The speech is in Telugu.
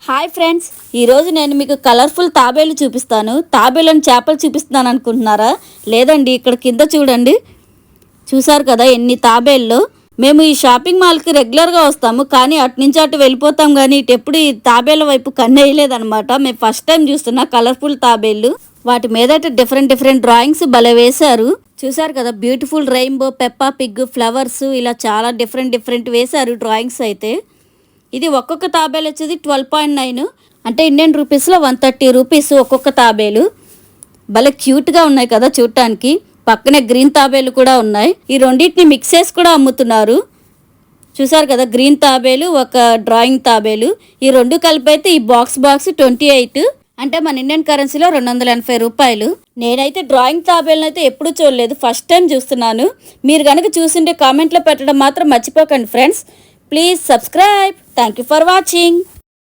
హాయ్ ఫ్రెండ్స్, ఈరోజు నేను మీకు కలర్ఫుల్ తాబేలు చూపిస్తాను. తాబేలను చేపలు చూపిస్తున్నాను అనుకుంటున్నారా? లేదండి, ఇక్కడ కింద చూడండి. చూసారు కదా ఎన్ని తాబేళ్ళు. మేము ఈ షాపింగ్ మాల్కి రెగ్యులర్గా వస్తాము, కానీ అటు నుంచి అటు వెళ్ళిపోతాం, కానీ ఇటు ఎప్పుడు ఈ తాబేళ్ళ వైపు కన్నేయలేదనమాట. మేము ఫస్ట్ టైం చూస్తున్నా కలర్ఫుల్ తాబేళ్ళు. వాటి మీద డిఫరెంట్ డ్రాయింగ్స్ భలే వేశారు. చూసారు కదా, beautiful rainbow, Peppa Pig, flowers, ఇలా చాలా డిఫరెంట్ వేశారు డ్రాయింగ్స్ అయితే. ఇది ఒక్కొక్క తాబేలు వచ్చేది 12.9, అంటే ఇండియన్ రూపీస్లో 130 రూపీస్ ఒక్కొక్క తాబేలు. భలే క్యూట్గా ఉన్నాయి కదా చూడటానికి. పక్కనే గ్రీన్ తాబేలు కూడా ఉన్నాయి. ఈ రెండింటిని మిక్స్ చేసి కూడా అమ్ముతున్నారు. చూసారు కదా, గ్రీన్ తాబేలు, ఒక డ్రాయింగ్ తాబేలు. ఈ రెండు కలిపి అయితే ఈ బాక్స్ 28, అంటే మన ఇండియన్ కరెన్సీలో 280 రూపాయలు. నేనైతే డ్రాయింగ్ తాబేలను అయితే ఎప్పుడూ చూడలేదు, ఫస్ట్ టైం చూస్తున్నాను. మీరు కనుక చూసింటే కామెంట్లో పెట్టడం మాత్రం మర్చిపోకండి friends. Please subscribe. Thank you for watching.